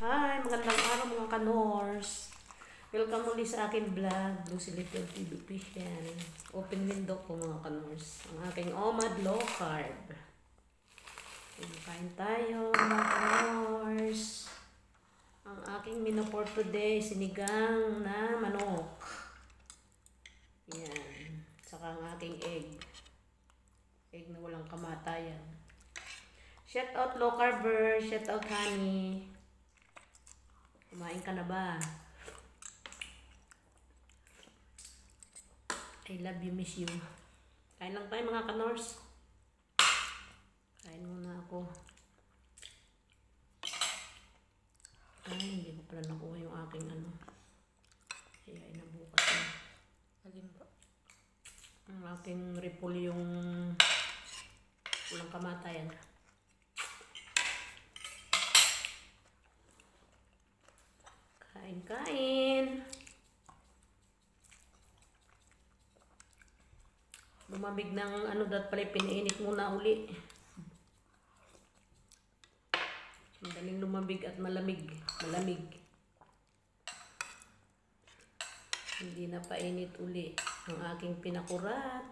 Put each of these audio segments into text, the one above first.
Hi, magandang araw mga kanors. Welcome ulit sa aking vlog, Lucy Little TV Official. Open window ko mga kanors. Ang aking OMAD low carb. Kain tayo mga kanors. Ang aking menu for today, sinigang na manok. Yan. Saka ang aking egg. Egg na walang kamatayan. Shout out low carber, shout out honey. Kumain ka na ba? I love you, miss you. Kain lang tayo mga kanors. Kain muna ako. Ay, hindi ko pala nakuha yung aking ano. Kaya inabukas na. Alin po? Ang aking repolyo yung walang kamatayan. Kain. Lumamig ng ano dat pala pinainit muna uli. Madaling lumamig at malamig. Hindi na painit uli ang aking pinakurat.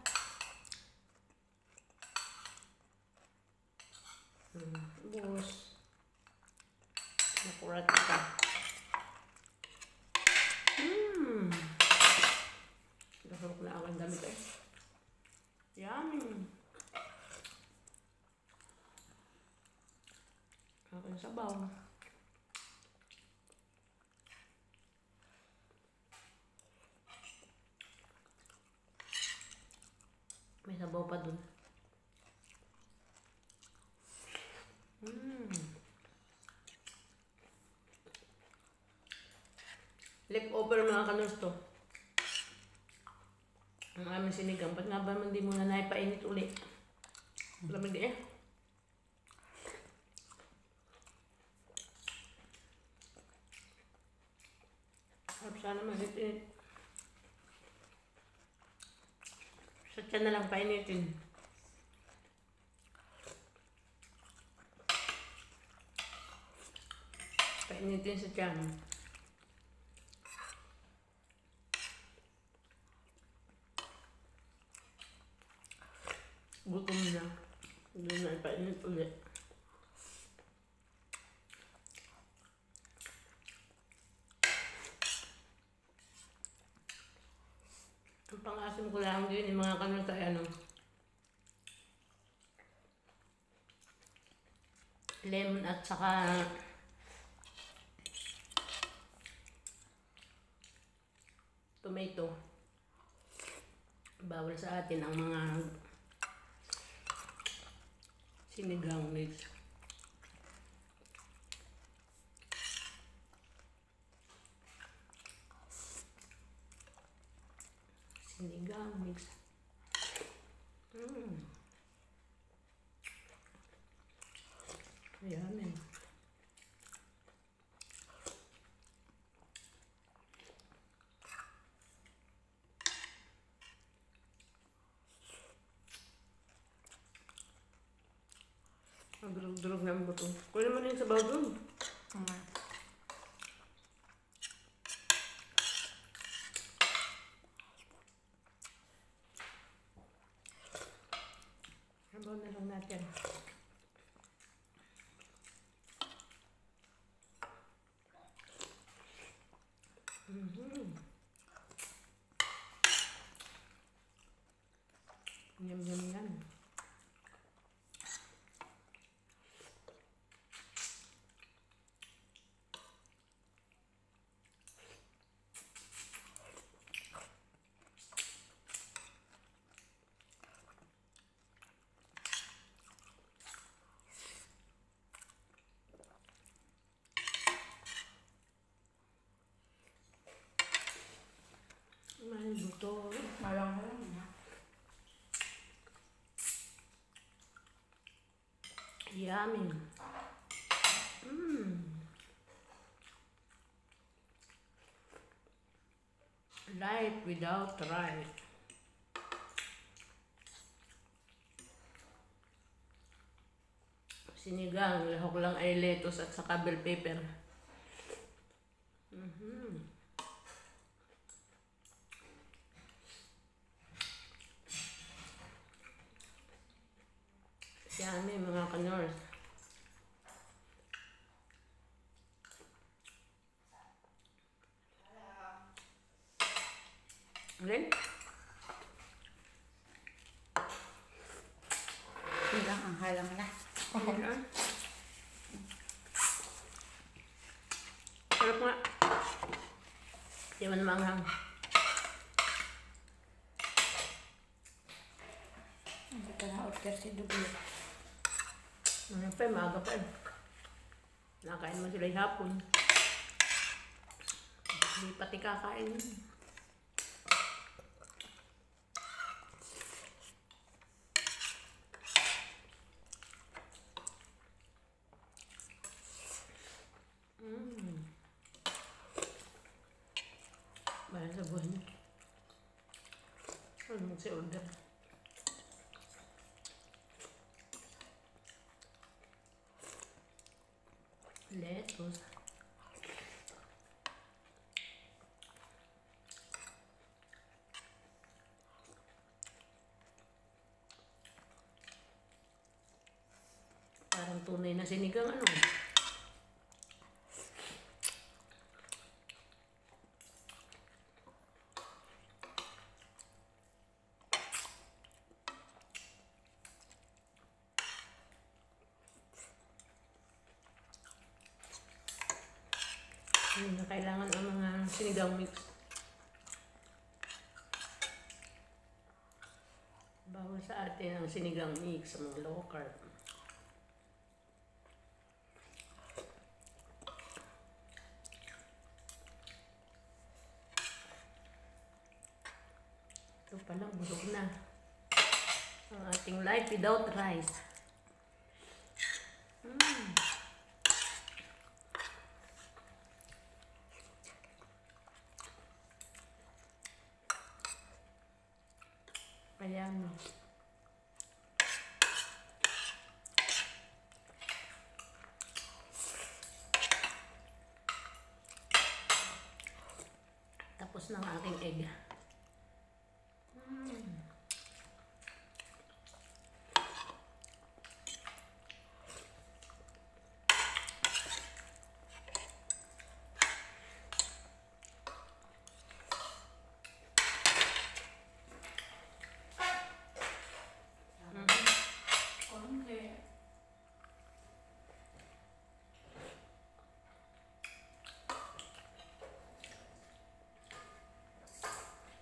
Bus. Pinakurat ito. Dasarap na aking damit eh. Yummy. Aking sabaw. May sabaw pa dun. Leftover mga kanors to. Ang aming sinigang. Ba't nga ba hindi mo na naipainit uli? Lamig eh. Harap sana mag-init. Sa tiyan na lang painitin. Painitin sa tiyan. Gutom na. Hindi na ipainit ulit. Ang pang-asim ko lang din yung mga kanong sa ano. Lemon at saka tomato. Bawal sa atin ang mga sinigang mix. Sinigang mix. Ayan eh. Ang durog-durog na ang buto. Kunin naman yung sabaw dun. Sabaw na lang natin. Yum yan. May buto. Malang mo lang. Yummy. Life without rice. Sinigang, lahok lang ay lettuce at saka bell pepper. Yummy mga kanors. Alin? Hanggang ang halang na. Sarap nga. Di man manghang. Hindi ka na-order si Dubi. Ano pa, maaga pa. Nakain mo sila yung hapon. Hindi pati kakain. Bayan sa buhay niya. Ano si order? Lettuce. Parang tunay na sinigang ano. Hindi na kailangan ang mga sinigang mix. Bawal sa atin ang sinigang mix sa mga low carb. Ito pala, busog na. Ang ating life without rice. Ayan. Tapos na ang aking egg.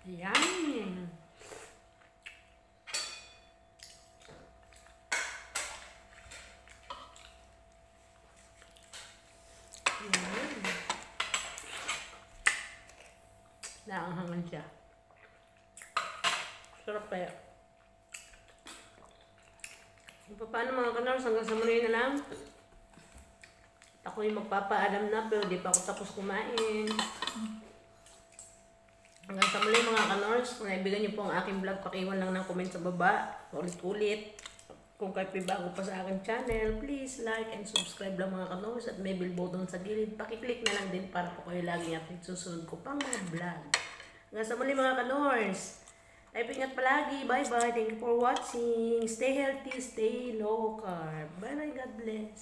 Yummy! Naanghangan siya. Sarap kaya. Paano mga kanors, hanggang sa muli na lang. Ako yung magpapaalam na pero di pa ako tapos kumain. Hanggang sa muli mga kanors, kung naibigan niyo po ang aking vlog, pakiwan lang ng comment sa baba. Ulit-ulit. Kung kayo bago pa sa aking channel, please like and subscribe lang mga kanors at may bell button sa gilid. Pakiclick na lang din para po kayo lagi update susunod ko pang mga vlog. Hanggang sa muli mga kanors. Life ingat palagi. Bye-bye. Thank you for watching. Stay healthy. Stay low carb. Bye-bye. God bless.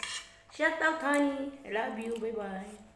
Shout out, honey. I love you. Bye-bye.